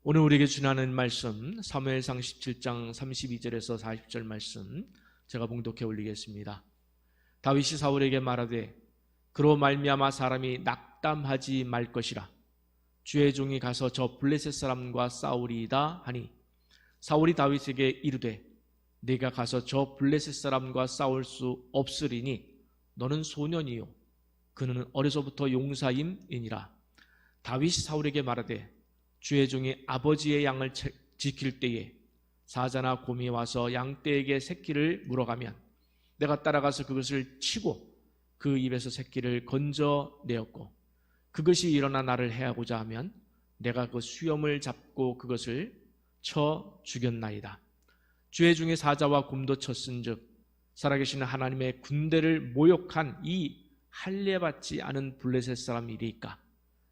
오늘 우리에게 주나는 말씀 사무엘상 17장 32절에서 40절 말씀 제가 봉독해 올리겠습니다. 다윗이 사울에게 말하되 그로 말미암아 사람이 낙담하지 말 것이라. 주의 종이 가서 저 블레셋 사람과 싸우리이다 하니 사울이 다윗에게 이르되 네가 가서 저 블레셋 사람과 싸울 수 없으리니 너는 소년이요 그는 어려서부터 용사임이니라. 다윗이 사울에게 말하되 주의 종이 아버지의 양을 지킬 때에 사자나 곰이 와서 양떼에게 새끼를 물어가면 내가 따라가서 그것을 치고 그 입에서 새끼를 건져내었고 그것이 일어나 나를 해하고자 하면 내가 그 수염을 잡고 그것을 쳐 죽였나이다. 주의 종이 사자와 곰도 쳤은즉 살아계시는 하나님의 군대를 모욕한 이 할례받지 않은 블레셋 사람이리까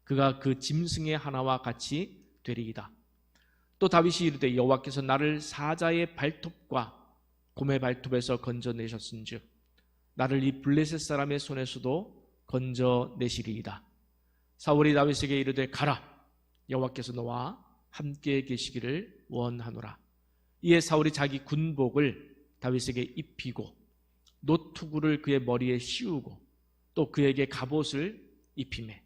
그가 그 짐승의 하나와 같이 되리이다. 또 다윗이 이르되 여호와께서 나를 사자의 발톱과 곰의 발톱에서 건져내셨은즉 나를 이 블레셋 사람의 손에서도 건져내시리이다. 사울이 다윗에게 이르되 가라, 여호와께서 너와 함께 계시기를 원하노라. 이에 사울이 자기 군복을 다윗에게 입히고 노투구를 그의 머리에 씌우고 또 그에게 갑옷을 입히매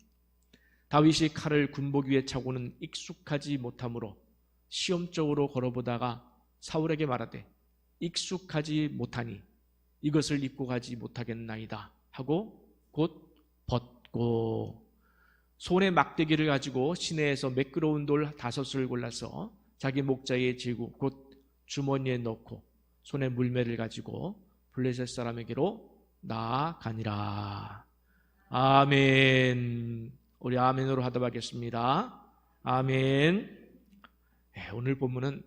다윗이 칼을 군복 위에 차고는 익숙하지 못하므로 시험적으로 걸어보다가 사울에게 말하되 익숙하지 못하니 이것을 입고 가지 못하겠나이다 하고 곧 벗고 손에 막대기를 가지고 시내에서 매끄러운 돌 5을 골라서 자기 목자에 쥐고 곧 주머니에 넣고 손에 물매를 가지고 블레셋 사람에게로 나아가니라. 아멘. 우리 아멘으로 하도록 하겠습니다. 아멘. 오늘 본문은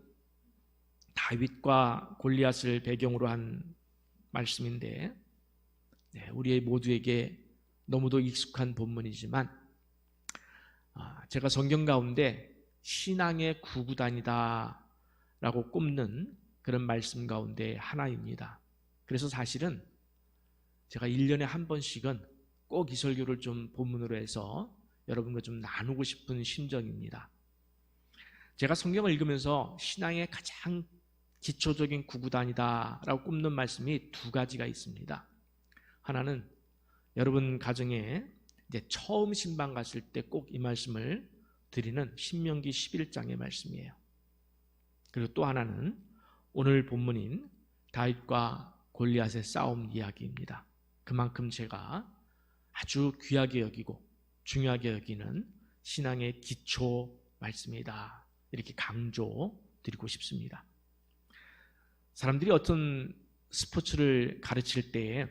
다윗과 골리앗을 배경으로 한 말씀인데 우리 모두에게 너무도 익숙한 본문이지만 제가 성경 가운데 신앙의 구구단이다 라고 꼽는 그런 말씀 가운데 하나입니다. 그래서 사실은 제가 1년에 한 번씩은 꼭 이 설교를 좀 본문으로 해서 여러분과 좀 나누고 싶은 심정입니다. 제가 성경을 읽으면서 신앙의 가장 기초적인 구구단이다 라고 꼽는 말씀이 2가지가 있습니다. 하나는 여러분 가정에 이제 처음 신방 갔을 때 꼭 이 말씀을 드리는 신명기 11장의 말씀이에요. 그리고 또 하나는 오늘 본문인 다윗과 골리앗의 싸움 이야기입니다. 그만큼 제가 아주 귀하게 여기고 중요하게 여기는 신앙의 기초 말씀이다 이렇게 강조드리고 싶습니다. 사람들이 어떤 스포츠를 가르칠 때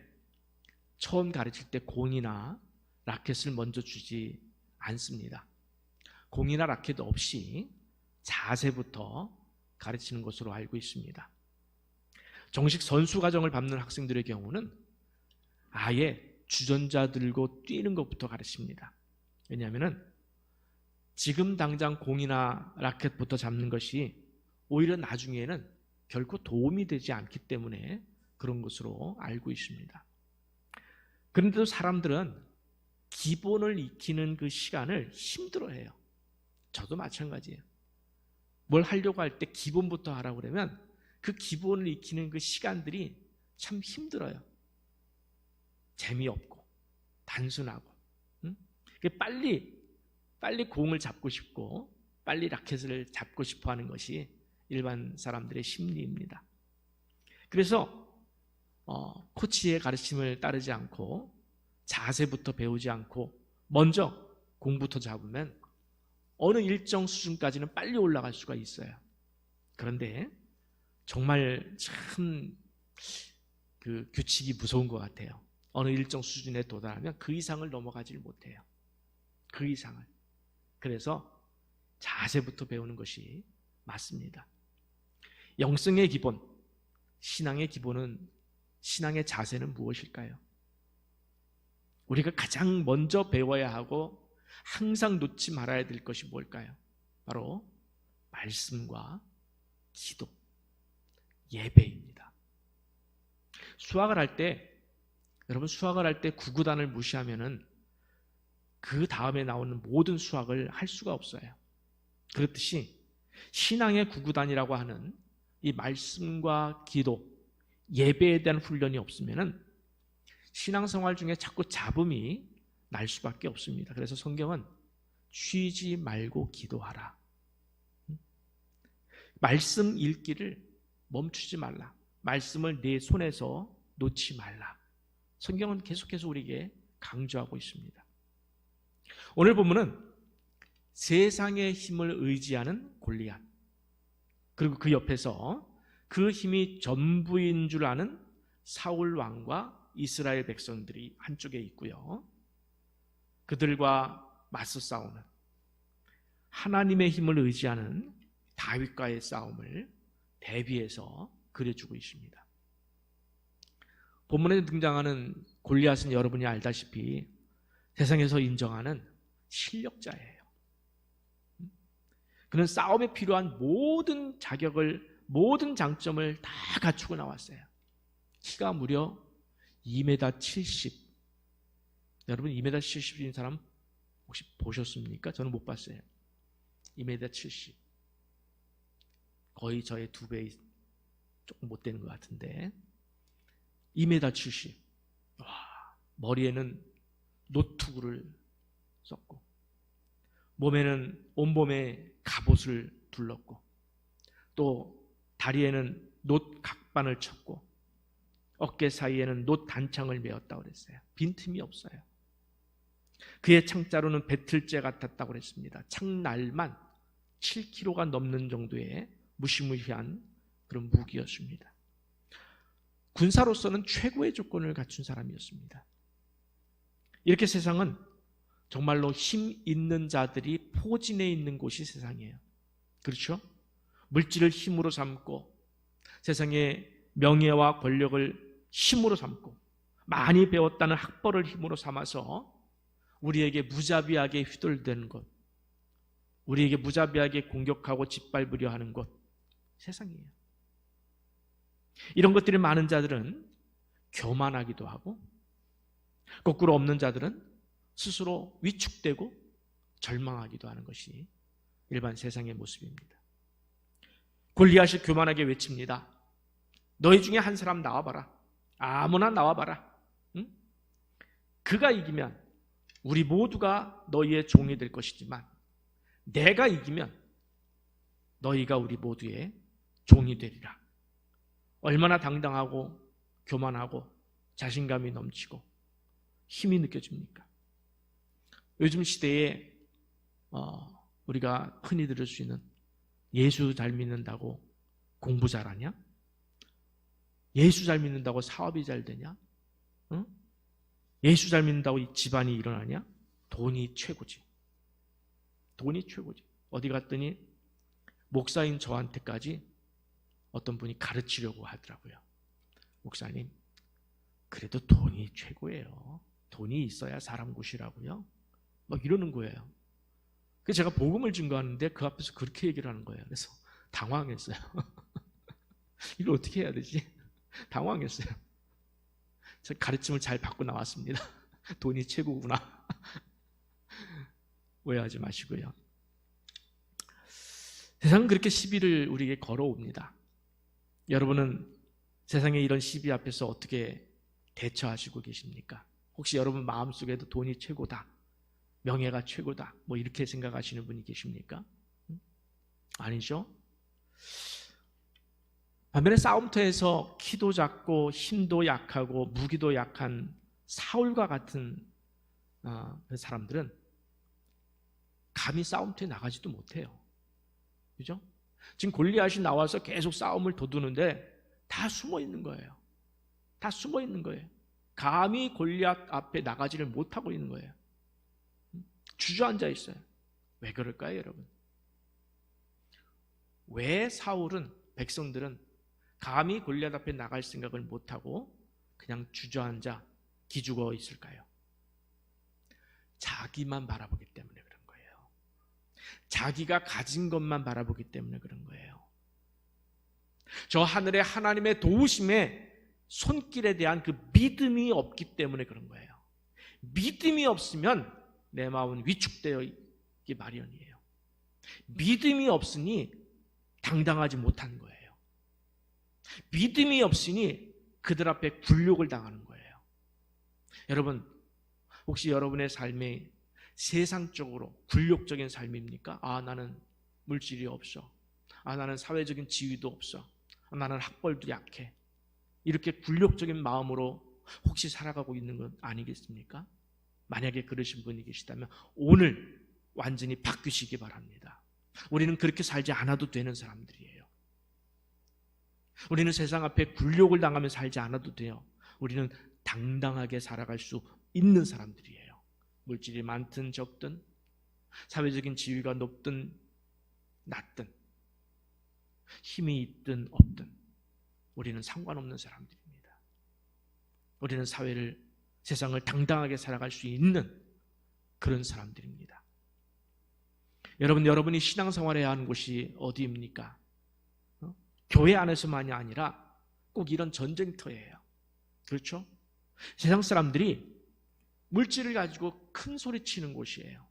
처음 가르칠 때 공이나 라켓을 먼저 주지 않습니다. 공이나 라켓 없이 자세부터 가르치는 것으로 알고 있습니다. 정식 선수 과정을 밟는 학생들의 경우는 아예 주전자 들고 뛰는 것부터 가르칩니다. 왜냐하면 지금 당장 공이나 라켓부터 잡는 것이 오히려 나중에는 결코 도움이 되지 않기 때문에 그런 것으로 알고 있습니다. 그런데도 사람들은 기본을 익히는 그 시간을 힘들어해요. 저도 마찬가지예요. 뭘 하려고 할 때 기본부터 하라고 그러면 그 기본을 익히는 그 시간들이 참 힘들어요. 재미없고 단순하고 빨리 공을 잡고 싶고 빨리 라켓을 잡고 싶어 하는 것이 일반 사람들의 심리입니다. 그래서 코치의 가르침을 따르지 않고 자세부터 배우지 않고 먼저 공부부터 잡으면 어느 일정 수준까지는 빨리 올라갈 수가 있어요. 그런데 정말 참 그 규칙이 무서운 것 같아요. 어느 일정 수준에 도달하면 그 이상을 넘어가질 못해요. 그 이상을. 그래서 자세부터 배우는 것이 맞습니다. 영성의 기본, 신앙의 기본은, 신앙의 자세는 무엇일까요? 우리가 가장 먼저 배워야 하고 항상 놓지 말아야 될 것이 뭘까요? 바로 말씀과 기도, 예배입니다. 수학을 할 때, 여러분 수학을 할 때 구구단을 무시하면은 그 다음에 나오는 모든 수학을 할 수가 없어요. 그렇듯이 신앙의 구구단이라고 하는 이 말씀과 기도, 예배에 대한 훈련이 없으면은 신앙생활 중에 자꾸 잡음이 날 수밖에 없습니다. 그래서 성경은 쉬지 말고 기도하라. 말씀 읽기를 멈추지 말라. 말씀을 내 손에서 놓지 말라. 성경은 계속해서 우리에게 강조하고 있습니다. 오늘 본문은 세상의 힘을 의지하는 골리앗, 그리고 그 옆에서 그 힘이 전부인 줄 아는 사울 왕과 이스라엘 백성들이 한쪽에 있고요. 그들과 맞서 싸우는 하나님의 힘을 의지하는 다윗과의 싸움을 대비해서 그려주고 있습니다. 본문에 등장하는 골리앗은 여러분이 알다시피 세상에서 인정하는 실력자예요. 그는 싸움에 필요한 모든 자격을, 모든 장점을 다 갖추고 나왔어요. 키가 무려 2m 70. 여러분 2m 70인 사람 혹시 보셨습니까? 저는 못 봤어요. 2m 70. 거의 저의 2배 조금 못 되는 것 같은데 2m 70. 와, 머리에는 노트구를 썼고 몸에는 온몸에 갑옷을 둘렀고 또 다리에는 놋 각반을 쳤고 어깨 사이에는 놋 단창을 메었다고 그랬어요. 빈틈이 없어요. 그의 창자루는 배틀째 같았다고 그랬습니다. 창날만 7kg가 넘는 정도의 무시무시한 그런 무기였습니다. 군사로서는 최고의 조건을 갖춘 사람이었습니다. 이렇게 세상은 정말로 힘 있는 자들이 포진해 있는 곳이 세상이에요. 그렇죠? 물질을 힘으로 삼고 세상의 명예와 권력을 힘으로 삼고 많이 배웠다는 학벌을 힘으로 삼아서 우리에게 무자비하게 휘둘리는 것, 우리에게 무자비하게 공격하고 짓밟으려 하는 것, 세상이에요. 이런 것들이 많은 자들은 교만하기도 하고 거꾸로 없는 자들은 스스로 위축되고 절망하기도 하는 것이 일반 세상의 모습입니다. 골리앗이 교만하게 외칩니다. 너희 중에 한 사람 나와봐라. 아무나 나와봐라. 응? 그가 이기면 우리 모두가 너희의 종이 될 것이지만 내가 이기면 너희가 우리 모두의 종이 되리라. 얼마나 당당하고 교만하고 자신감이 넘치고 힘이 느껴집니까? 요즘 시대에 우리가 흔히 들을 수 있는 예수 잘 믿는다고 공부 잘하냐? 예수 잘 믿는다고 사업이 잘 되냐? 응? 예수 잘 믿는다고 집안이 일어나냐? 돈이 최고지. 돈이 최고지. 어디 갔더니 목사인 저한테까지 어떤 분이 가르치려고 하더라고요. 목사님, 그래도 돈이 최고예요. 돈이 있어야 사람 구시라고요. 막 이러는 거예요. 그래서 제가 복음을 증거하는데 그 앞에서 그렇게 얘기를 하는 거예요. 그래서 당황했어요. 이걸 어떻게 해야 되지? 당황했어요. 제가 가르침을 잘 받고 나왔습니다. 돈이 최고구나. 오해하지 마시고요. 세상은 그렇게 시비를 우리에게 걸어옵니다. 여러분은 세상의 이런 시비 앞에서 어떻게 대처하시고 계십니까? 혹시 여러분 마음속에도 돈이 최고다, 명예가 최고다, 뭐 이렇게 생각하시는 분이 계십니까? 아니죠? 반면에 싸움터에서 키도 작고 힘도 약하고 무기도 약한 사울과 같은 사람들은 감히 싸움터에 나가지도 못해요. 그죠? 지금 골리앗이 나와서 계속 싸움을 돋우는데 다 숨어 있는 거예요. 다 숨어 있는 거예요. 감히 골리앗 앞에 나가지를 못하고 있는 거예요. 주저앉아 있어요. 왜 그럴까요, 여러분? 왜 사울은, 백성들은 감히 골리앗 앞에 나갈 생각을 못하고 그냥 주저앉아 기죽어 있을까요? 자기만 바라보기 때문에 그런 거예요. 자기가 가진 것만 바라보기 때문에 그런 거예요. 저 하늘의 하나님의 도우심에 손길에 대한 그 믿음이 없기 때문에 그런 거예요. 믿음이 없으면 내 마음은 위축되어 있기 마련이에요. 믿음이 없으니 당당하지 못한 거예요. 믿음이 없으니 그들 앞에 굴욕을 당하는 거예요. 여러분, 혹시 여러분의 삶이 세상적으로 굴욕적인 삶입니까? 나는 물질이 없어. 나는 사회적인 지위도 없어. 나는 학벌도 약해. 이렇게 굴욕적인 마음으로 혹시 살아가고 있는 건 아니겠습니까? 만약에 그러신 분이 계시다면 오늘 완전히 바뀌시기 바랍니다. 우리는 그렇게 살지 않아도 되는 사람들이에요. 우리는 세상 앞에 굴욕을 당하며 살지 않아도 돼요. 우리는 당당하게 살아갈 수 있는 사람들이에요. 물질이 많든 적든, 사회적인 지위가 높든 낮든, 힘이 있든 없든 우리는 상관없는 사람들입니다. 우리는 세상을 당당하게 살아갈 수 있는 그런 사람들입니다. 여러분이 신앙생활해야 하는 곳이 어디입니까? 교회 안에서만이 아니라 꼭 이런 전쟁터예요. 그렇죠? 세상 사람들이 물질을 가지고 큰 소리 치는 곳이에요.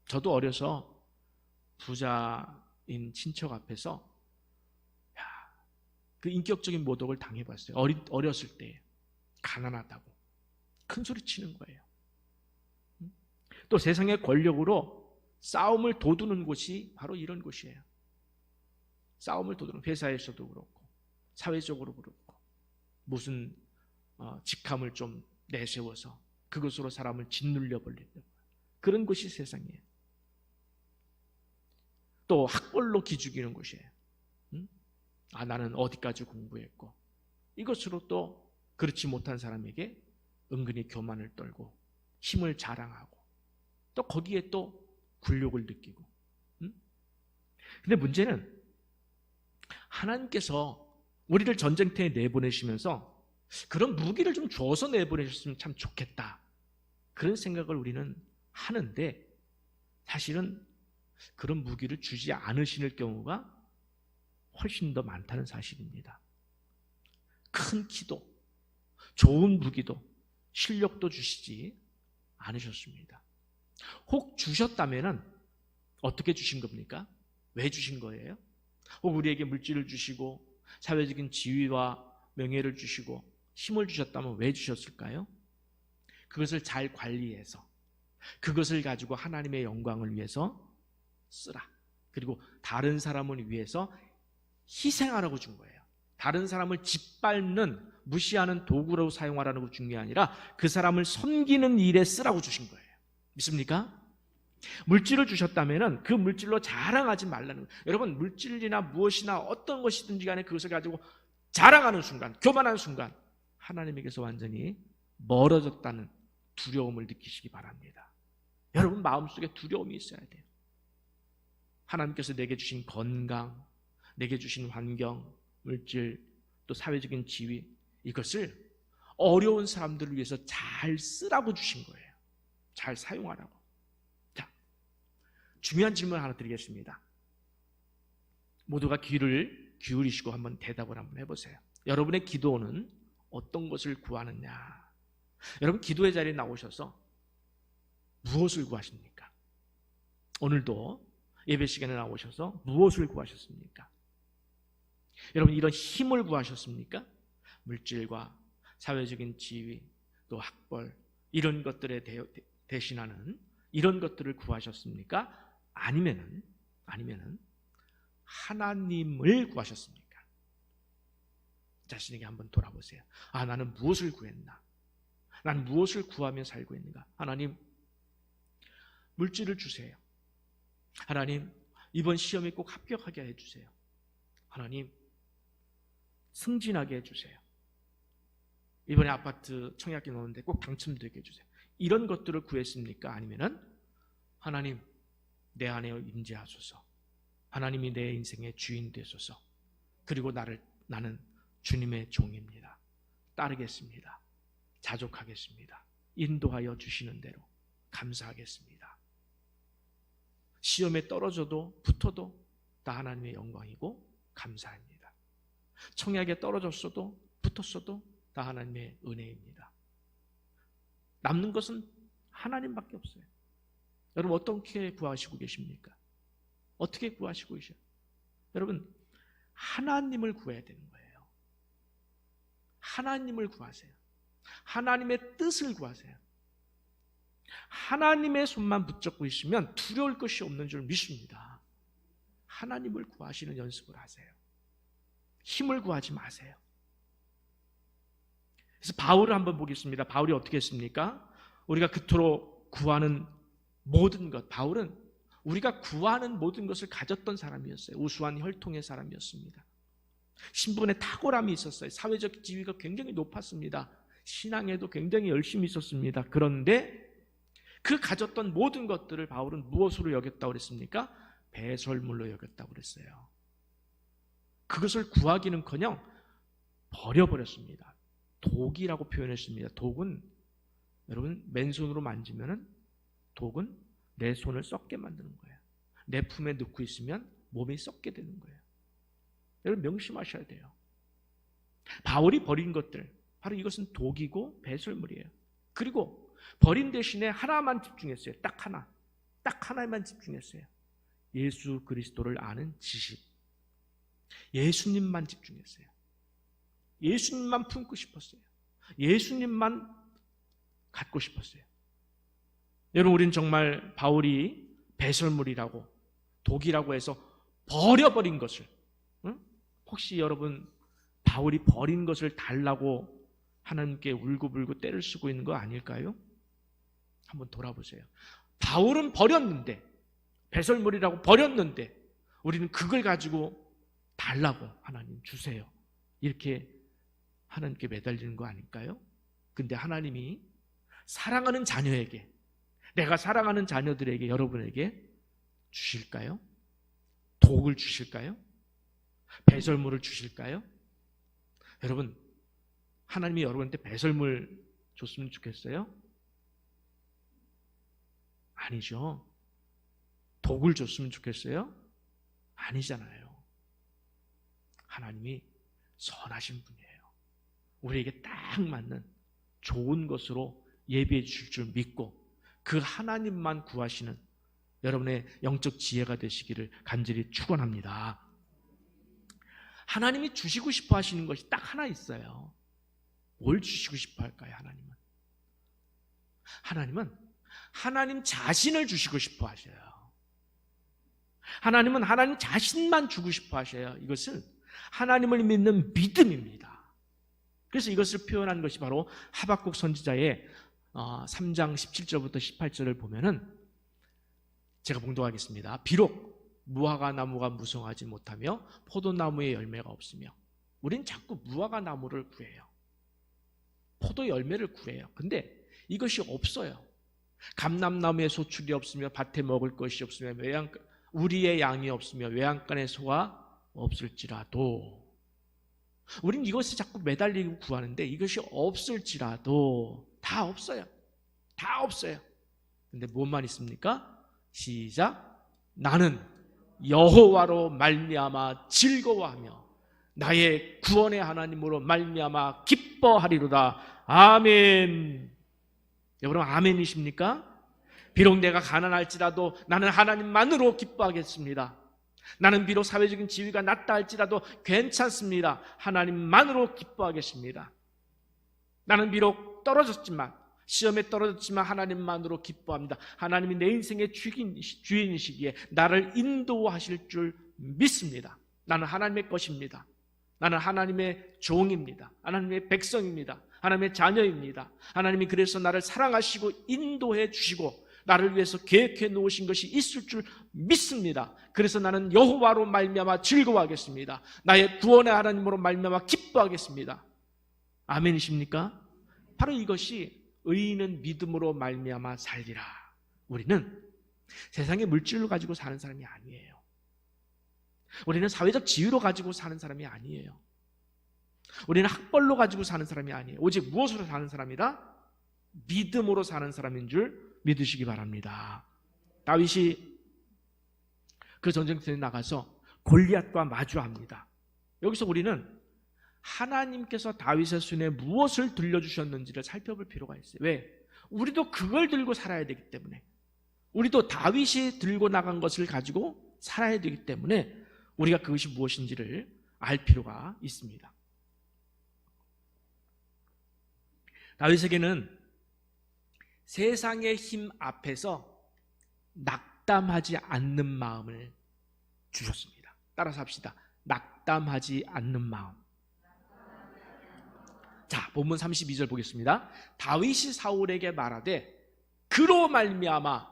저도 어려서 부자인 친척 앞에서 그 인격적인 모독을 당해봤어요. 어렸을 때 가난하다고 큰 소리 치는 거예요. 또 세상의 권력으로 싸움을 돋우는 곳이 바로 이런 곳이에요. 싸움을 돋우는, 회사에서도 그렇고 사회적으로 그렇고 무슨 직함을 좀 내세워서 그것으로 사람을 짓눌려 버리는 그런 곳이 세상이에요. 또 학벌로 기죽이는 곳이에요. 나는 어디까지 공부했고, 이것으로 또 그렇지 못한 사람에게 은근히 교만을 떨고 힘을 자랑하고 또 거기에 또 굴욕을 느끼고. 근데 문제는 하나님께서 우리를 전쟁터에 내보내시면서 그런 무기를 좀 줘서 내보내셨으면 참 좋겠다, 그런 생각을 우리는 하는데 사실은 그런 무기를 주지 않으실 경우가 훨씬 더 많다는 사실입니다. 큰 키도, 좋은 무기도, 실력도 주시지 않으셨습니다. 혹 주셨다면 어떻게 주신 겁니까? 왜 주신 거예요? 혹 우리에게 물질을 주시고 사회적인 지위와 명예를 주시고 힘을 주셨다면 왜 주셨을까요? 그것을 잘 관리해서 그것을 가지고 하나님의 영광을 위해서 쓰라. 그리고 다른 사람을 위해서 희생하라고 준 거예요. 다른 사람을 짓밟는, 무시하는 도구로 사용하라는 것 중요한 게 아니라 그 사람을 섬기는 일에 쓰라고 주신 거예요. 믿습니까? 물질을 주셨다면 그 물질로 자랑하지 말라는 거예요. 여러분, 물질이나 무엇이나 어떤 것이든지 간에 그것을 가지고 자랑하는 순간, 교만하는 순간 하나님에게서 완전히 멀어졌다는 두려움을 느끼시기 바랍니다. 여러분 마음속에 두려움이 있어야 돼요. 하나님께서 내게 주신 건강, 내게 주신 환경, 물질, 또 사회적인 지위, 이것을 어려운 사람들을 위해서 잘 쓰라고 주신 거예요. 잘 사용하라고. 자, 중요한 질문 하나 드리겠습니다. 모두가 귀를 기울이시고 한번 대답을 한번 해보세요. 여러분의 기도는 어떤 것을 구하느냐? 여러분 기도의 자리에 나오셔서 무엇을 구하십니까? 오늘도 예배 시간에 나오셔서 무엇을 구하셨습니까? 여러분 이런 힘을 구하셨습니까? 물질과 사회적인 지위, 또 학벌, 이런 것들에 대신하는 이런 것들을 구하셨습니까? 아니면은 하나님을 구하셨습니까? 자신에게 한번 돌아보세요. 나는 무엇을 구했나? 난 무엇을 구하며 살고 있는가? 하나님, 물질을 주세요. 하나님, 이번 시험에 꼭 합격하게 해주세요. 하나님, 승진하게 해주세요. 이번에 아파트 청약기 넣었는데 꼭 당첨되게 해주세요. 이런 것들을 구했습니까? 아니면은 하나님, 내 안에 임재하소서. 하나님이 내 인생의 주인 되소서. 그리고 나는 주님의 종입니다. 따르겠습니다. 자족하겠습니다. 인도하여 주시는 대로 감사하겠습니다. 시험에 떨어져도 붙어도 다 하나님의 영광이고 감사합니다. 청약에 떨어졌어도 붙었어도 다 하나님의 은혜입니다. 남는 것은 하나님밖에 없어요. 여러분 어떻게 구하시고 계십니까? 어떻게 구하시고 계셔요? 여러분, 하나님을 구해야 되는 거예요. 하나님을 구하세요. 하나님의 뜻을 구하세요. 하나님의 손만 붙잡고 있으면 두려울 것이 없는 줄 믿습니다. 하나님을 구하시는 연습을 하세요. 힘을 구하지 마세요. 그래서 바울을 한번 보겠습니다. 바울이 어떻게 했습니까? 우리가 그토록 구하는 모든 것, 바울은 우리가 구하는 모든 것을 가졌던 사람이었어요. 우수한 혈통의 사람이었습니다. 신분의 탁월함이 있었어요. 사회적 지위가 굉장히 높았습니다. 신앙에도 굉장히 열심히 있었습니다. 그런데 그 가졌던 모든 것들을 바울은 무엇으로 여겼다고 그랬습니까? 배설물로 여겼다고 그랬어요. 그것을 구하기는커녕 버려버렸습니다. 독이라고 표현했습니다. 독은 여러분 맨손으로 만지면은 독은 내 손을 썩게 만드는 거예요. 내 품에 넣고 있으면 몸이 썩게 되는 거예요. 여러분 명심하셔야 돼요. 바울이 버린 것들 바로 이것은 독이고 배설물이에요. 그리고 버린 대신에 하나만 집중했어요. 딱 하나. 딱 하나에만 집중했어요. 예수 그리스도를 아는 지식. 예수님만 집중했어요. 예수님만 품고 싶었어요. 예수님만 갖고 싶었어요. 여러분, 우리는 정말 바울이 배설물이라고 독이라고 해서 버려버린 것을, 혹시 여러분 바울이 버린 것을 달라고 하나님께 울고불고 때를 쓰고 있는 거 아닐까요? 한번 돌아보세요. 바울은 버렸는데, 배설물이라고 버렸는데 우리는 그걸 가지고 달라고 하나님 주세요 이렇게 하나님께 매달리는 거 아닐까요? 근데 하나님이 사랑하는 자녀에게, 내가 사랑하는 자녀들에게, 여러분에게 주실까요? 독을 주실까요? 배설물을 주실까요? 여러분, 하나님이 여러분한테 배설물 줬으면 좋겠어요? 아니죠. 독을 줬으면 좋겠어요? 아니잖아요. 하나님이 선하신 분이에요. 우리에게 딱 맞는 좋은 것으로 예비해 주실 줄 믿고 그 하나님만 구하시는 여러분의 영적 지혜가 되시기를 간절히 축원합니다. 하나님이 주시고 싶어 하시는 것이 딱 하나 있어요. 뭘 주시고 싶어 할까요? 하나님은 하나님 자신을 주시고 싶어 하셔요. 하나님은 하나님 자신만 주고 싶어 하셔요. 이것은 하나님을 믿는 믿음입니다. 그래서 이것을 표현한 것이 바로 하박국 선지자의 3장 17절부터 18절을 보면은 제가 봉독하겠습니다. 비록 무화과 나무가 무성하지 못하며 포도나무에 열매가 없으며, 우린 자꾸 무화과 나무를 구해요. 포도 열매를 구해요. 근데 이것이 없어요. 감람나무에 소출이 없으며 밭에 먹을 것이 없으며 우리의 양이 없으며 외양간에 소가 없을지라도, 우린 이것에 자꾸 매달리고 구하는데 이것이 없을지라도 다 없어요. 다 없어요. 근데 무엇만 있습니까? 시작. 나는 여호와로 말미암아 즐거워하며 나의 구원의 하나님으로 말미암아 기뻐하리로다. 아멘. 여러분 아멘이십니까? 비록 내가 가난할지라도 나는 하나님만으로 기뻐하겠습니다. 나는 비록 사회적인 지위가 낮다 할지라도 괜찮습니다. 하나님만으로 기뻐하겠습니다. 나는 비록 떨어졌지만, 시험에 떨어졌지만 하나님만으로 기뻐합니다. 하나님이 내 인생의 주인이시기에 나를 인도하실 줄 믿습니다. 나는 하나님의 것입니다. 나는 하나님의 종입니다. 하나님의 백성입니다. 하나님의 자녀입니다. 하나님이 그래서 나를 사랑하시고 인도해 주시고 나를 위해서 계획해 놓으신 것이 있을 줄 믿습니다. 그래서 나는 여호와로 말미암아 즐거워하겠습니다. 나의 구원의 하나님으로 말미암아 기뻐하겠습니다. 아멘이십니까? 바로 이것이 의인은 믿음으로 말미암아 살리라. 우리는 세상의 물질을 가지고 사는 사람이 아니에요. 우리는 사회적 지위로 가지고 사는 사람이 아니에요. 우리는 학벌로 가지고 사는 사람이 아니에요. 오직 무엇으로 사는 사람이다? 믿음으로 사는 사람인 줄 믿으시기 바랍니다. 다윗이 그 전쟁터에 나가서 골리앗과 마주합니다. 여기서 우리는 하나님께서 다윗의 손에 무엇을 들려주셨는지를 살펴볼 필요가 있어요. 왜? 우리도 그걸 들고 살아야 되기 때문에, 우리도 다윗이 들고 나간 것을 가지고 살아야 되기 때문에 우리가 그것이 무엇인지를 알 필요가 있습니다. 다윗에게는 세상의 힘 앞에서 낙담하지 않는 마음을 주셨습니다. 따라서 합시다. 낙담하지 않는 마음. 자, 본문 32절 보겠습니다. 다윗이 사울에게 말하되 그로 말미암아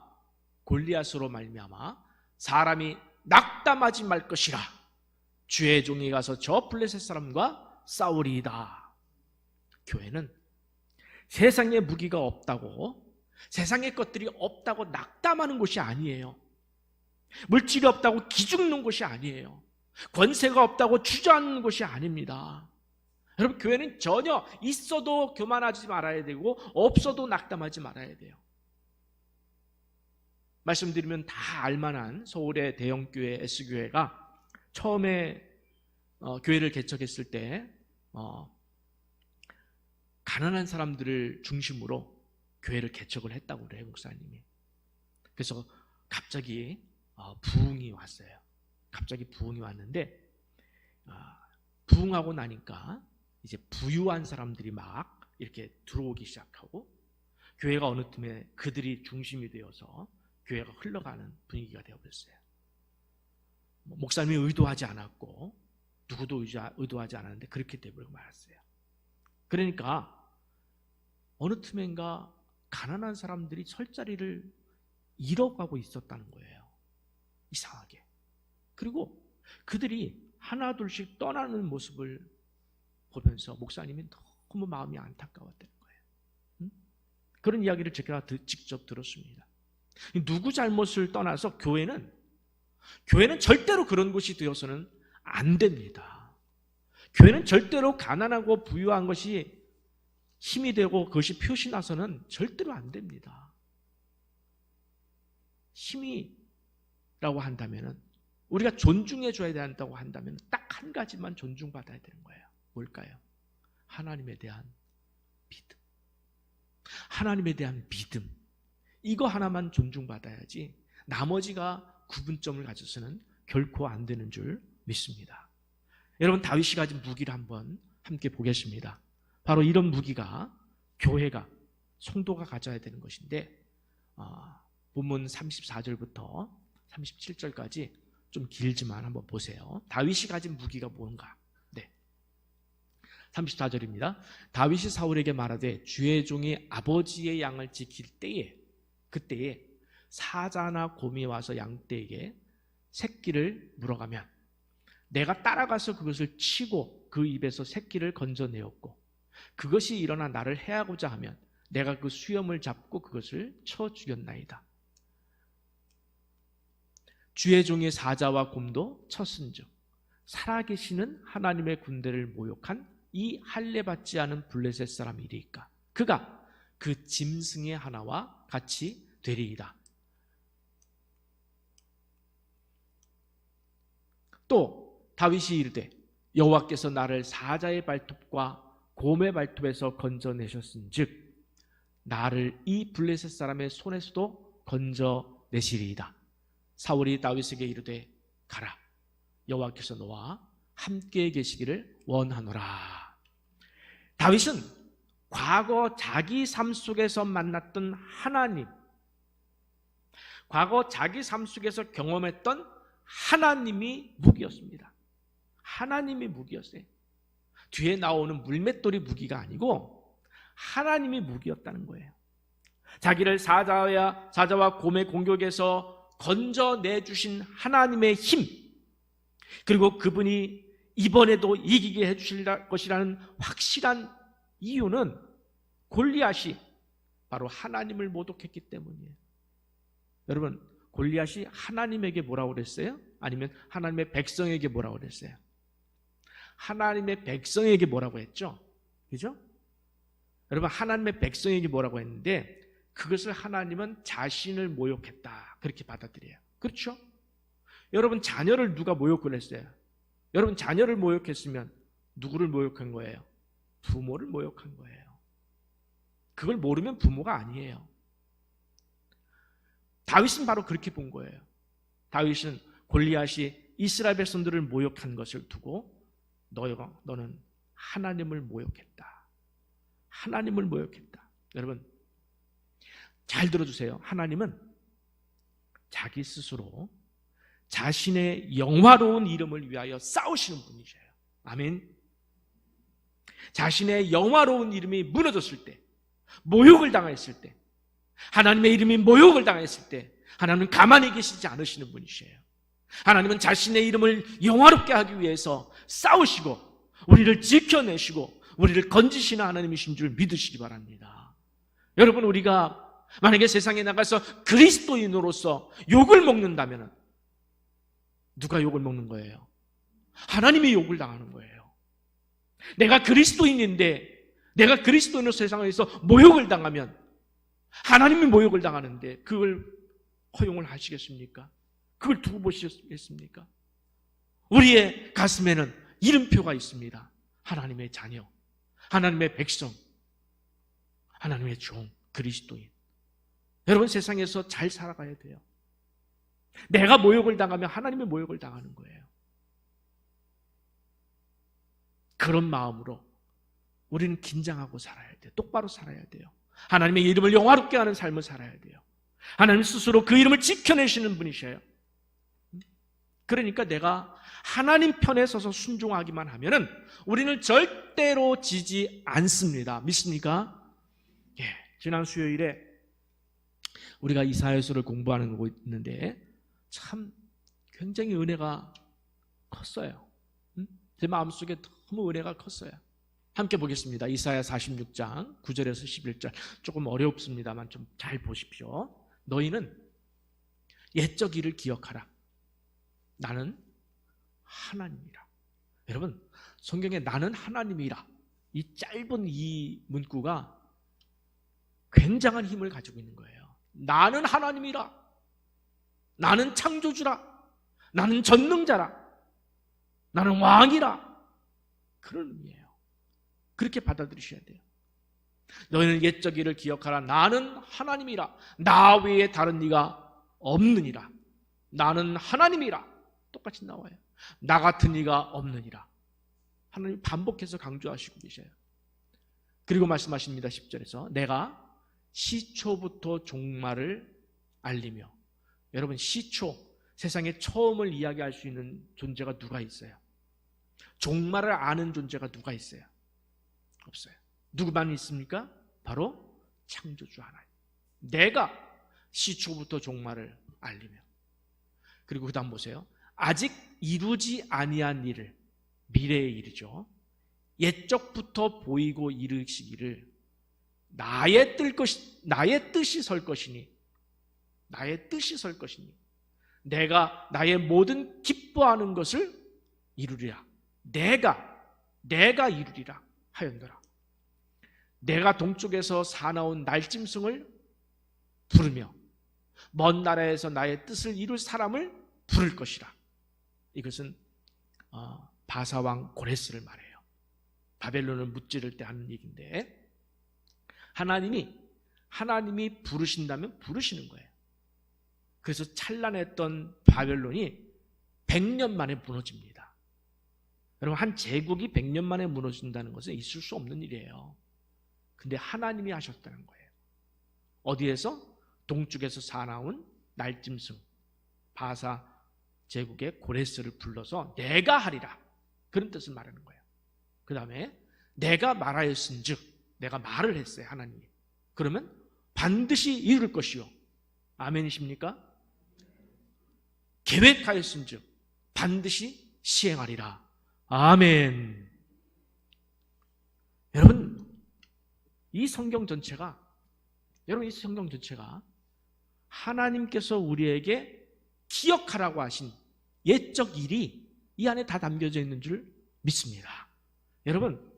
골리앗으로 말미암아 사람이 낙담하지 말 것이라. 주의 종이 가서 저 블레셋 사람과 싸우리이다. 교회는 세상에 무기가 없다고, 세상의 것들이 없다고 낙담하는 곳이 아니에요. 물질이 없다고 기죽는 곳이 아니에요. 권세가 없다고 주저앉는 곳이 아닙니다. 여러분, 교회는 전혀 있어도 교만하지 말아야 되고 없어도 낙담하지 말아야 돼요. 말씀드리면 다 알만한 서울의 대형교회 S교회가 처음에 교회를 개척했을 때 가난한 사람들을 중심으로 교회를 개척을 했다고 그래요, 목사님이. 그래서 갑자기 부흥이 왔어요. 갑자기 부흥이 왔는데 부흥하고 나니까 이제 부유한 사람들이 막 이렇게 들어오기 시작하고 교회가 어느 틈에 그들이 중심이 되어서 교회가 흘러가는 분위기가 되어버렸어요. 목사님이 의도하지 않았고 누구도 의도하지 않았는데 그렇게 되어버리고 말았어요. 그러니까 어느 틈엔가 가난한 사람들이 설 자리를 잃어가고 있었다는 거예요. 이상하게. 그리고 그들이 하나 둘씩 떠나는 모습을 보면서 목사님이 너무 마음이 안타까웠다는 거예요. 그런 이야기를 제가 직접 들었습니다. 누구 잘못을 떠나서 교회는 절대로 그런 곳이 되어서는 안 됩니다. 교회는 절대로 가난하고 부유한 것이 힘이 되고 그것이 표시 나서는 절대로 안 됩니다. 힘이라고 한다면 우리가 존중해 줘야 된다고 한다면 딱 한 가지만 존중받아야 되는 거예요. 뭘까요? 하나님에 대한 믿음. 하나님에 대한 믿음. 이거 하나만 존중받아야지 나머지가 구분점을 가져서는 결코 안 되는 줄 믿습니다. 여러분, 다윗이 가진 무기를 한번 함께 보겠습니다. 바로 이런 무기가 교회가, 성도가 가져야 되는 것인데 본문 34절부터 37절까지 좀 길지만 한번 보세요. 다윗이 가진 무기가 뭔가. 34절입니다. 다윗이 사울에게 말하되 주의 종이 아버지의 양을 지킬 때에 그때에 사자나 곰이 와서 양떼에게 새끼를 물어가면 내가 따라가서 그것을 치고 그 입에서 새끼를 건져내었고 그것이 일어나 나를 해하고자 하면 내가 그 수염을 잡고 그것을 쳐 죽였나이다. 주의 종의 사자와 곰도 쳤은즉 살아계시는 하나님의 군대를 모욕한 이 할례받지 않은 블레셋 사람이리까 그가 그 짐승의 하나와 같이 되리이다. 또 다윗이 이르되 여호와께서 나를 사자의 발톱과 곰의 발톱에서 건져내셨은즉 나를 이 블레셋 사람의 손에서도 건져내시리이다. 사울이 다윗에게 이르되 가라, 여호와께서 너와 함께 계시기를 원하노라. 다윗은 과거 자기 삶 속에서 만났던 하나님, 과거 자기 삶 속에서 경험했던 하나님이 무기였습니다. 하나님이 무기였어요. 뒤에 나오는 물맷돌이 무기가 아니고 하나님이 무기였다는 거예요. 자기를 사자와 곰의 공격에서 건져내주신 하나님의 힘, 그리고 그분이 이번에도 이기게 해주실 것이라는 확실한 이유는 골리앗이 바로 하나님을 모독했기 때문이에요. 여러분, 골리앗이 하나님에게 뭐라고 그랬어요? 아니면 하나님의 백성에게 뭐라고 그랬어요? 하나님의 백성에게 뭐라고 했죠? 그죠? 여러분, 하나님의 백성에게 뭐라고 했는데 그것을 하나님은 자신을 모욕했다, 그렇게 받아들여요. 그렇죠? 여러분, 자녀를 누가 모욕을 했어요? 여러분, 자녀를 모욕했으면 누구를 모욕한 거예요? 부모를 모욕한 거예요. 그걸 모르면 부모가 아니에요. 다윗은 바로 그렇게 본 거예요. 다윗은 골리앗이 이스라엘 백성들을 모욕한 것을 두고 너는 하나님을 모욕했다. 하나님을 모욕했다. 여러분 잘 들어주세요. 하나님은 자기 스스로 자신의 영화로운 이름을 위하여 싸우시는 분이셔요. 아멘. 자신의 영화로운 이름이 무너졌을 때, 모욕을 당했을 때, 하나님의 이름이 모욕을 당했을 때 하나님은 가만히 계시지 않으시는 분이셔요. 하나님은 자신의 이름을 영화롭게 하기 위해서 싸우시고 우리를 지켜내시고 우리를 건지시는 하나님이신 줄 믿으시기 바랍니다. 여러분 우리가 만약에 세상에 나가서 그리스도인으로서 욕을 먹는다면 누가 욕을 먹는 거예요? 하나님이 욕을 당하는 거예요. 내가 그리스도인인데 내가 그리스도인으로 세상에서 모욕을 당하면 하나님이 모욕을 당하는데 그걸 허용을 하시겠습니까? 그걸 두고 보시겠습니까? 우리의 가슴에는 이름표가 있습니다. 하나님의 자녀, 하나님의 백성, 하나님의 종, 그리스도인. 여러분 세상에서 잘 살아가야 돼요. 내가 모욕을 당하면 하나님의 모욕을 당하는 거예요. 그런 마음으로 우리는 긴장하고 살아야 돼요. 똑바로 살아야 돼요. 하나님의 이름을 영화롭게 하는 삶을 살아야 돼요. 하나님 스스로 그 이름을 지켜내시는 분이셔요. 그러니까 내가 하나님 편에 서서 순종하기만 하면은 우리는 절대로 지지 않습니다. 믿습니까? 예. 지난 수요일에 우리가 이사야서를 공부하는 거 있는데 참 굉장히 은혜가 컸어요. 제 마음속에 너무 은혜가 컸어요. 함께 보겠습니다. 이사야 46장 9절에서 11절. 조금 어렵습니다만 좀 잘 보십시오. 너희는 옛적 일을 기억하라. 나는 하나님이라. 여러분 성경에 나는 하나님이라 이 짧은 이 문구가 굉장한 힘을 가지고 있는 거예요. 나는 하나님이라. 나는 창조주라. 나는 전능자라. 나는 왕이라. 그런 의미예요. 그렇게 받아들이셔야 돼요. 너희는 옛적 일을 기억하라. 나는 하나님이라. 나 외에 다른 이가 없느니라. 나는 하나님이라. 똑같이 나와요. 나 같은 이가 없느니라. 하나님 반복해서 강조하시고 계셔요. 그리고 말씀하십니다. 10절에서 내가 시초부터 종말을 알리며. 여러분 시초, 세상의 처음을 이야기할 수 있는 존재가 누가 있어요? 종말을 아는 존재가 누가 있어요? 없어요. 누구만 있습니까? 바로 창조주 하나님. 내가 시초부터 종말을 알리며. 그리고 그 다음 보세요. 아직 이루지 아니한 일을, 미래의 일이죠. 옛적부터 보이고 이르시기를 나의 뜻이 설 것이니, 나의 뜻이 설 것이니 내가 나의 모든 기뻐하는 것을 이루리라. 내가 이루리라 하였노라. 내가 동쪽에서 사나운 날짐승을 부르며 먼 나라에서 나의 뜻을 이룰 사람을 부를 것이라. 이것은 바사왕 고레스를 말해요. 바벨론을 무찌를 때 하는 얘기인데 하나님이 부르신다면 부르시는 거예요. 그래서 찬란했던 바벨론이 100년 만에 무너집니다. 여러분 한 제국이 100년 만에 무너진다는 것은 있을 수 없는 일이에요. 근데 하나님이 하셨다는 거예요. 어디에서? 동쪽에서 사나운 날짐승 바사 제국의 고레스를 불러서 내가 하리라. 그런 뜻을 말하는 거예요. 그 다음에 내가 말하였은즉, 내가 말을 했어요. 하나님이. 그러면 반드시 이룰 것이요. 아멘이십니까? 계획하였은즉 반드시 시행하리라. 아멘. 여러분 이 성경 전체가 하나님께서 우리에게 기억하라고 하신 옛적 일이 이 안에 다 담겨져 있는 줄 믿습니다. 여러분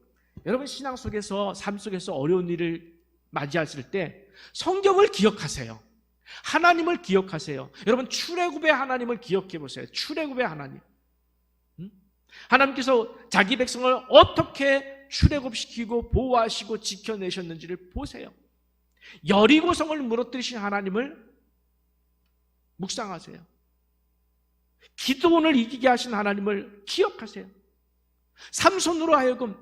신앙 속에서, 삶 속에서 어려운 일을 맞이하실 때 성경을 기억하세요. 하나님을 기억하세요. 여러분 출애굽의 하나님을 기억해 보세요. 출애굽의 하나님. 하나님께서 자기 백성을 어떻게 출애굽시키고 보호하시고 지켜내셨는지를 보세요. 여리고성을 무너뜨리신 하나님을 묵상하세요. 기드온을 이기게 하신 하나님을 기억하세요. 삼손으로 하여금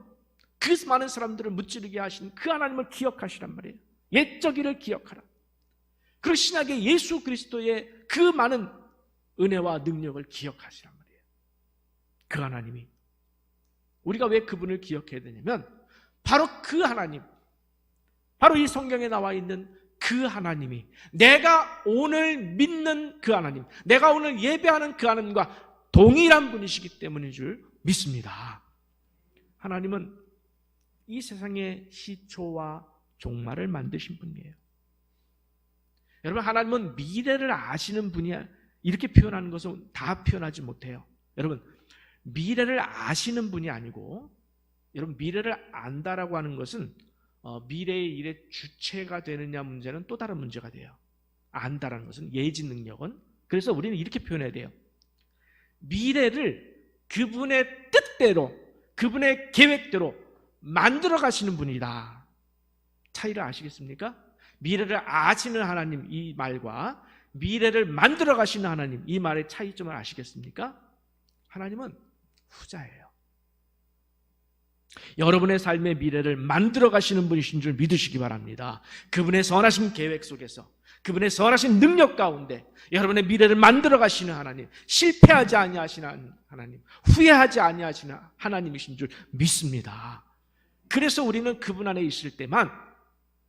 그 많은 사람들을 무찌르게 하신 그 하나님을 기억하시란 말이에요. 옛적 일을 기억하라. 그리고 신약의 예수 그리스도의 그 많은 은혜와 능력을 기억하시란 말이에요. 그 하나님이, 우리가 왜 그분을 기억해야 되냐면 바로 그 하나님, 바로 이 성경에 나와 있는 그 하나님이, 내가 오늘 믿는 그 하나님, 내가 오늘 예배하는 그 하나님과 동일한 분이시기 때문인 줄 믿습니다. 하나님은 이 세상의 시초와 종말을 만드신 분이에요. 여러분, 하나님은 미래를 아시는 분이야. 이렇게 표현하는 것은 다 표현하지 못해요. 여러분, 미래를 아시는 분이 아니고, 여러분, 미래를 안다라고 하는 것은 미래의 일의 주체가 되느냐 문제는 또 다른 문제가 돼요. 안다라는 것은, 예지 능력은. 그래서 우리는 이렇게 표현해야 돼요. 미래를 그분의 뜻대로, 그분의 계획대로 만들어 가시는 분이다. 차이를 아시겠습니까? 미래를 아시는 하나님, 이 말과 미래를 만들어 가시는 하나님, 이 말의 차이점을 아시겠습니까? 하나님은 후자예요. 여러분의 삶의 미래를 만들어 가시는 분이신 줄 믿으시기 바랍니다. 그분의 선하신 계획 속에서, 그분의 선하신 능력 가운데 여러분의 미래를 만들어 가시는 하나님, 실패하지 아니하시는 하나님, 후회하지 아니하시는 하나님이신 줄 믿습니다. 그래서 우리는 그분 안에 있을 때만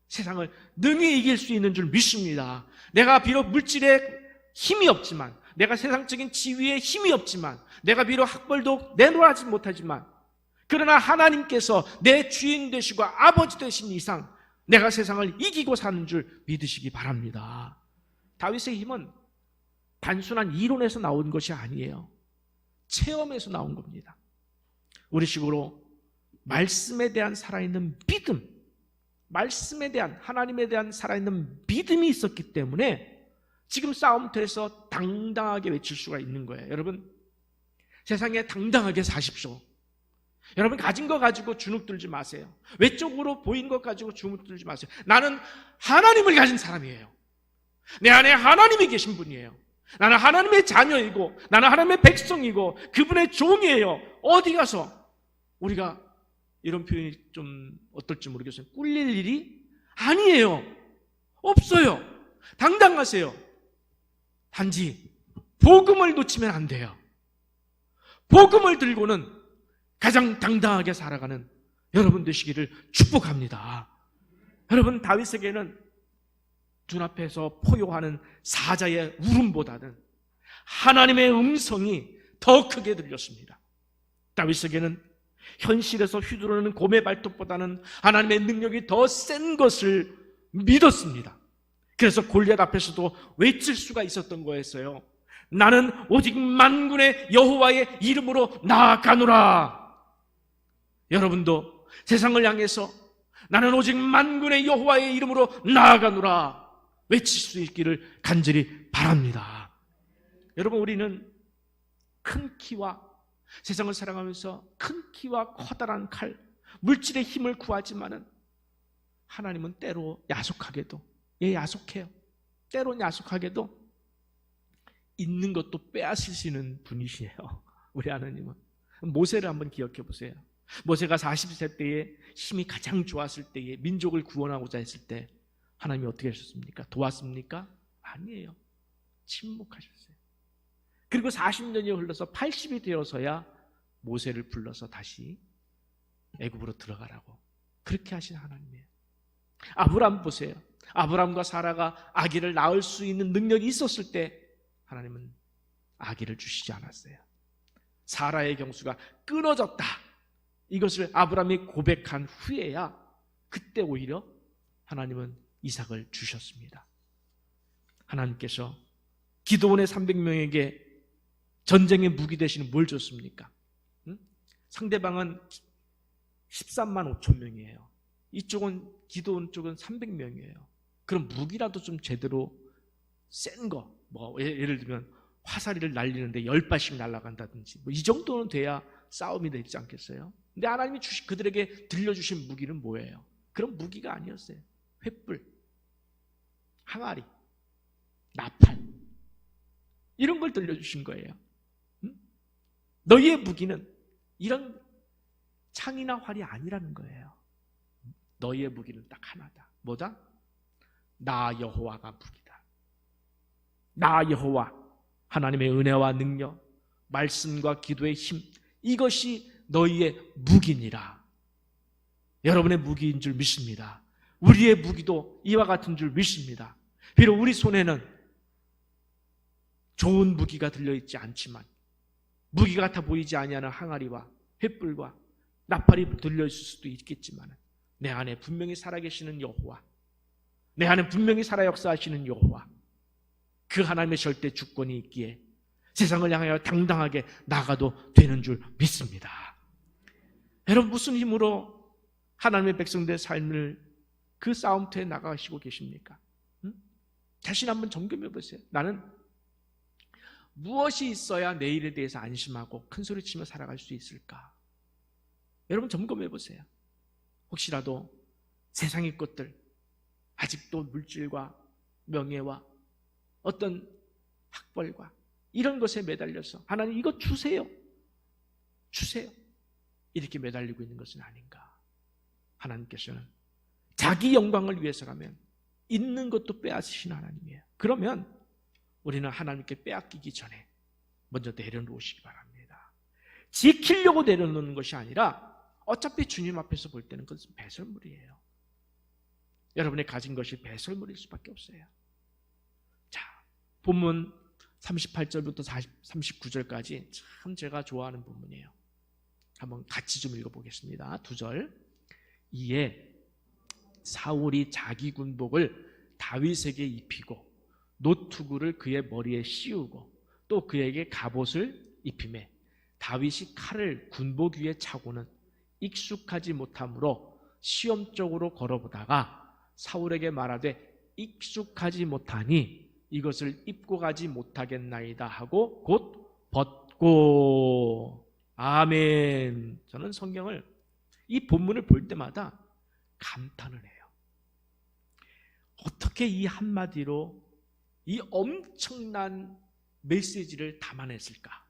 세상을 능히 이길 수 있는 줄 믿습니다. 내가 비록 물질에 힘이 없지만, 내가 세상적인 지위에 힘이 없지만, 내가 비록 학벌도 내놓지 못하지만, 그러나 하나님께서 내 주인 되시고 아버지 되신 이상 내가 세상을 이기고 사는 줄 믿으시기 바랍니다. 다윗의 힘은 단순한 이론에서 나온 것이 아니에요. 체험에서 나온 겁니다. 우리 식으로 말씀에 대한 살아있는 믿음, 말씀에 대한, 하나님에 대한 살아있는 믿음이 있었기 때문에 지금 싸움터에서 당당하게 외칠 수가 있는 거예요. 여러분, 세상에 당당하게 사십시오. 여러분, 가진 거 가지고 주눅 들지 마세요. 외적으로 보인 것 가지고 주눅 들지 마세요. 나는 하나님을 가진 사람이에요. 내 안에 하나님이 계신 분이에요. 나는 하나님의 자녀이고, 나는 하나님의 백성이고, 그분의 종이에요. 어디 가서 우리가, 이런 표현이 좀 어떨지 모르겠어요, 꿀릴 일이 아니에요. 없어요. 당당하세요. 단지 복음을 놓치면 안 돼요. 복음을 들고는 가장 당당하게 살아가는 여러분 되시기를 축복합니다. 여러분, 다윗에게는 눈앞에서 포효하는 사자의 울음보다는 하나님의 음성이 더 크게 들렸습니다. 다윗에게는 현실에서 휘두르는 곰의 발톱보다는 하나님의 능력이 더 센 것을 믿었습니다. 그래서 골리앗 앞에서도 외칠 수가 있었던 거였어요. 나는 오직 만군의 여호와의 이름으로 나아가노라. 여러분도 세상을 향해서 나는 오직 만군의 여호와의 이름으로 나아가노라 외칠 수 있기를 간절히 바랍니다. 여러분, 우리는 큰 키와, 세상을 살아가면서 큰 키와 커다란 칼, 물질의 힘을 구하지만은 하나님은 때로 야속하게도, 야속해요. 때로 야속하게도 있는 것도 빼앗으시는 분이시에요. 우리 하나님은. 모세를 한번 기억해 보세요. 모세가 40세 때에 힘이 가장 좋았을 때에, 민족을 구원하고자 했을 때 하나님이 어떻게 하셨습니까? 도왔습니까? 아니에요. 침묵하셨어요. 그리고 40년이 흘러서 80이 되어서야 모세를 불러서 다시 애굽으로 들어가라고 그렇게 하신 하나님이에요. 아브람 보세요. 아브람과 사라가 아기를 낳을 수 있는 능력이 있었을 때 하나님은 아기를 주시지 않았어요. 사라의 경수가 끊어졌다, 이것을 아브람이 고백한 후에야 그때 오히려 하나님은 이삭을 주셨습니다. 하나님께서 기드온의 300명에게 전쟁의 무기 대신 뭘 줬습니까? 상대방은 13만 5천 명이에요. 이쪽은, 기드온 쪽은 300명이에요. 그럼 무기라도 좀 제대로 센 거, 뭐 예를 들면 화살이를 날리는데 10발씩 날아간다든지, 뭐 이 정도는 돼야 싸움이 되지 않겠어요? 근데 하나님이 그들에게 들려주신 무기는 뭐예요? 그런 무기가 아니었어요. 횃불, 항아리, 나팔, 이런 걸 들려주신 거예요. 너희의 무기는 이런 창이나 활이 아니라는 거예요. 너희의 무기는 딱 하나다. 뭐다? 나 여호와가 무기다. 나 여호와, 하나님의 은혜와 능력, 말씀과 기도의 힘, 이것이 너희의 무기니라. 여러분의 무기인 줄 믿습니다. 우리의 무기도 이와 같은 줄 믿습니다. 비록 우리 손에는 좋은 무기가 들려있지 않지만, 무기 같아 보이지 아니하는 항아리와 횃불과 나팔이 들려있을 수도 있겠지만, 내 안에 분명히 살아계시는 여호와, 내 안에 분명히 살아 역사하시는 여호와, 그 하나님의 절대 주권이 있기에 세상을 향하여 당당하게 나가도 되는 줄 믿습니다. 여러분, 무슨 힘으로 하나님의 백성들의 삶을 그 싸움터에 나가시고 계십니까? 자신 한번 점검해 보세요. 나는 무엇이 있어야 내일에 대해서 안심하고 큰소리치며 살아갈 수 있을까? 여러분, 점검해 보세요. 혹시라도 세상의 것들, 아직도 물질과 명예와 어떤 학벌과 이런 것에 매달려서 하나님 이거 주세요, 이렇게 매달리고 있는 것은 아닌가? 하나님께서는 자기 영광을 위해서라면 있는 것도 빼앗으시는 하나님이에요. 그러면 우리는 하나님께 빼앗기기 전에 먼저 내려놓으시기 바랍니다. 지키려고 내려놓는 것이 아니라 어차피 주님 앞에서 볼 때는 그것은 배설물이에요. 여러분의 가진 것이 배설물일 수밖에 없어요. 자, 본문 38절부터 39절까지 참 제가 좋아하는 본문이에요. 한번 같이 좀 읽어보겠습니다. 2절. 이에 사울이 자기 군복을 다윗에게 입히고 노투구를 그의 머리에 씌우고 또 그에게 갑옷을 입히매 다윗이 칼을 군복 위에 차고는 익숙하지 못하므로 시험적으로 걸어보다가 사울에게 말하되 익숙하지 못하니 이것을 입고 가지 못하겠나이다 하고 곧 벗고. 아멘. 저는 성경을, 이 본문을 볼 때마다 감탄을 해요. 어떻게 이 한마디로 이 엄청난 메시지를 담아냈을까?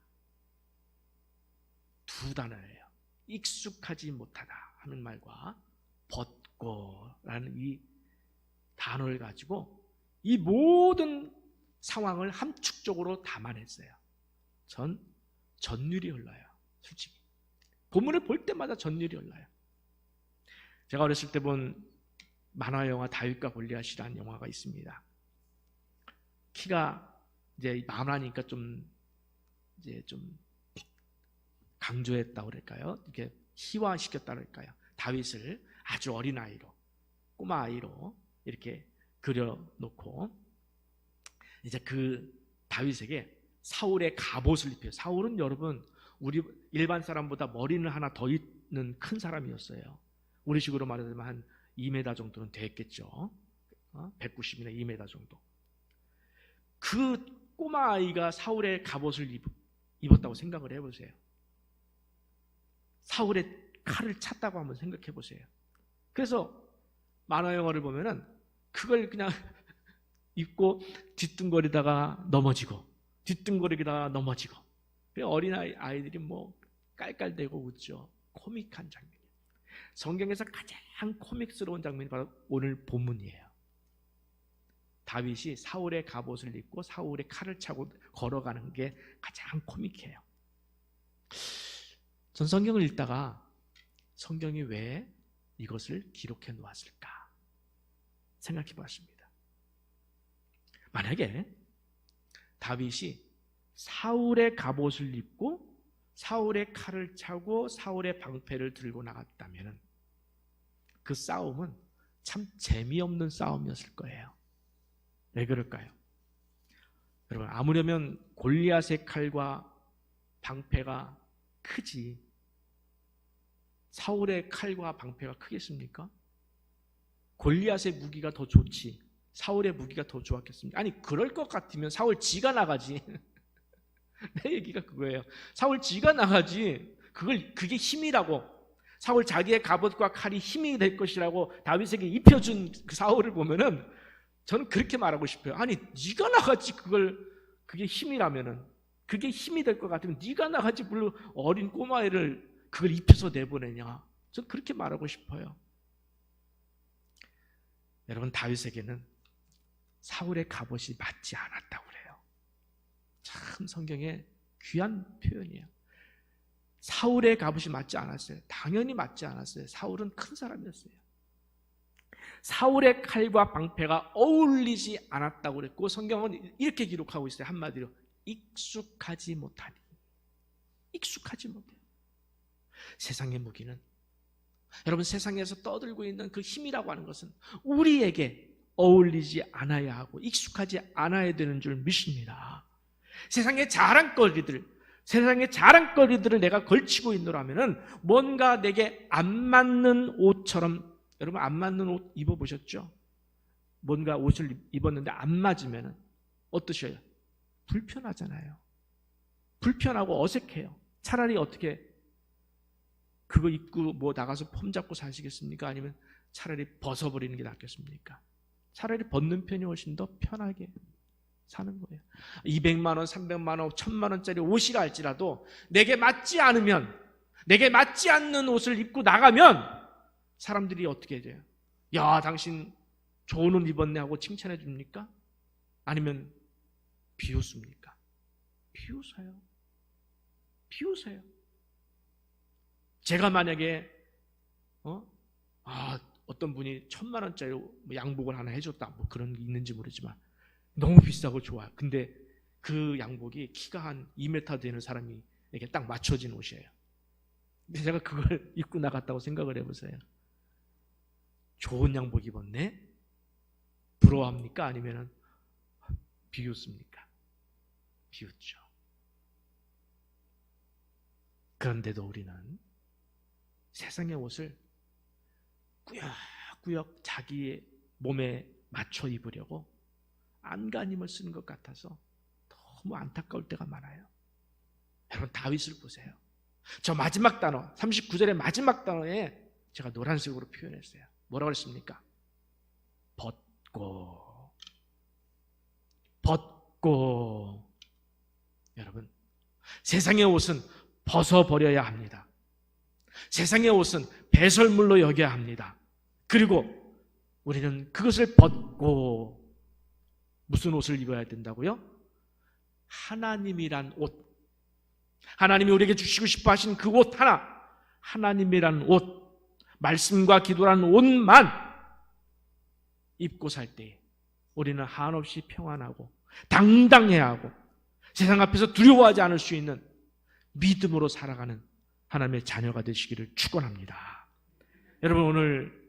두 단어예요. 익숙하지 못하다 하는 말과 벗고라는 이 단어를 가지고 이 모든 상황을 함축적으로 담아냈어요. 전 전율이 흘러요. 솔직히 본문을 볼 때마다 전율이 흘러요. 제가 어렸을 때 본 만화 영화 다윗과 골리앗이라는 영화가 있습니다. 키가 이제 만화니까 좀 강조했다고 그럴까요? 이렇게 희화시켰다고 그럴까요? 다윗을 아주 어린 아이로, 꼬마 아이로 이렇게 그려놓고 이제 그 다윗에게 사울의 갑옷을 입혀요. 사울은 여러분 우리 일반 사람보다 머리는 하나 더 있는 큰 사람이었어요. 우리 식으로 말하자면 한 2m 정도는 됐겠죠. 190이나 2m 정도. 그 꼬마 아이가 사울의 갑옷을 입었다고 생각을 해보세요. 사울의 칼을 찼다고 한번 생각해 보세요. 그래서 만화 영화를 보면은 그걸 그냥 입고 뒤뚱거리다가 넘어지고 어린 아이들이 뭐 깔깔대고 웃죠. 코믹한 장면이에요. 성경에서 가장 코믹스러운 장면이 바로 오늘 본문이에요. 다윗이 사울의 갑옷을 입고 사울의 칼을 차고 걸어가는 게 가장 코믹해요. 전 성경을 읽다가 성경이 왜 이것을 기록해 놓았을까 생각해 봤습니다. 만약에 다윗이 사울의 갑옷을 입고 사울의 칼을 차고 사울의 방패를 들고 나갔다면 그 싸움은 참 재미없는 싸움이었을 거예요. 왜 그럴까요? 여러분, 아무려면 골리앗의 칼과 방패가 크지 사울의 칼과 방패가 크겠습니까? 골리앗의 무기가 더 좋지 사울의 무기가 더 좋았겠습니까? 아니, 그럴 것 같으면 사울 지가 나가지. 내 얘기가 그거예요. 사울 지가 나가지. 그게 힘이라고. 사울 자기의 갑옷과 칼이 힘이 될 것이라고 다윗에게 입혀준 그 사울을 보면은 저는 그렇게 말하고 싶어요. 아니, 네가 나가지. 그게 힘이라면은 그게 힘이 될 것 같으면 네가 나가지 물론 어린 꼬마애를 그걸 입혀서 내보내냐. 전 그렇게 말하고 싶어요. 여러분, 다윗에게는 사울의 갑옷이 맞지 않았다고 그래요. 참 성경에 귀한 표현이에요. 사울의 갑옷이 맞지 않았어요. 당연히 맞지 않았어요. 사울은 큰 사람이었어요. 사울의 칼과 방패가 어울리지 않았다고 그랬고, 성경은 이렇게 기록하고 있어요. 한마디로 익숙하지 못하니. 익숙하지 못해요. 세상의 무기는, 여러분, 세상에서 떠들고 있는 그 힘이라고 하는 것은 우리에게 어울리지 않아야 하고 익숙하지 않아야 되는 줄 믿습니다. 세상의 자랑거리들을 내가 걸치고 있노라면은 뭔가 내게 안 맞는 옷처럼, 여러분 안 맞는 옷 입어보셨죠? 뭔가 옷을 입었는데 안 맞으면 어떠셔요? 불편하잖아요. 불편하고 어색해요. 차라리 어떻게 그거 입고 뭐 나가서 폼 잡고 사시겠습니까? 아니면 차라리 벗어버리는 게 낫겠습니까? 차라리 벗는 편이 훨씬 더 편하게 사는 거예요. 200만 원, 300만 원, 1000만 원짜리 옷이라 할지라도 내게 맞지 않으면, 내게 맞지 않는 옷을 입고 나가면 사람들이 어떻게 돼요? 야, 당신 좋은 옷 입었네 하고 칭찬해 줍니까? 아니면 비웃습니까? 비웃어요. 비웃어요. 제가 만약에 어떤 분이 1000만 원짜리 양복을 하나 해줬다, 뭐 그런 게 있는지 모르지만 너무 비싸고 좋아요. 근데 그 양복이 키가 한 2m 되는 사람이 이렇게 딱 맞춰진 옷이에요. 근데 제가 그걸 입고 나갔다고 생각을 해보세요. 좋은 양복 입었네? 부러워합니까? 아니면 비웃습니까? 비웃죠. 그런데도 우리는 세상의 옷을 꾸역꾸역 자기의 몸에 맞춰 입으려고 안간힘을 쓰는 것 같아서 너무 안타까울 때가 많아요. 여러분, 다윗을 보세요. 저 마지막 단어, 39절의 마지막 단어에 제가 노란색으로 표현했어요. 뭐라고 했습니까? 벗고. 여러분, 세상의 옷은 벗어버려야 합니다. 세상의 옷은 배설물로 여겨야 합니다. 그리고 우리는 그것을 벗고 무슨 옷을 입어야 된다고요? 하나님이란 옷. 하나님이 우리에게 주시고 싶어 하신 그 옷 하나, 하나님이란 옷, 말씀과 기도라는 옷만 입고 살 때 우리는 한없이 평안하고 당당해야 하고 세상 앞에서 두려워하지 않을 수 있는 믿음으로 살아가는 하나님의 자녀가 되시기를 축원합니다. 여러분, 오늘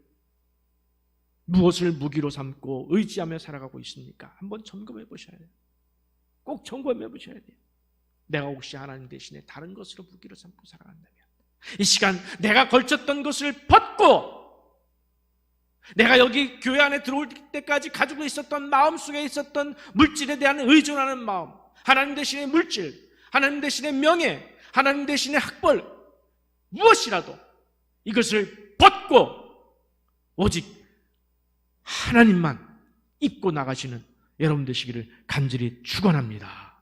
무엇을 무기로 삼고 의지하며 살아가고 있습니까? 한번 점검해 보셔야 돼요. 꼭 점검해 보셔야 돼요. 내가 혹시 하나님 대신에 다른 것으로 무기로 삼고 살아간다면 이 시간 내가 걸쳤던 것을 벗고 내가 여기 교회 안에 들어올 때까지 가지고 있었던 마음속에 있었던 물질에 대한 의존하는 마음, 하나님 대신의 물질, 하나님 대신의 명예, 하나님 대신의 학벌, 무엇이라도 이것을 벗고 오직 하나님만 입고 나가시는 여러분 되시기를 간절히 축원합니다.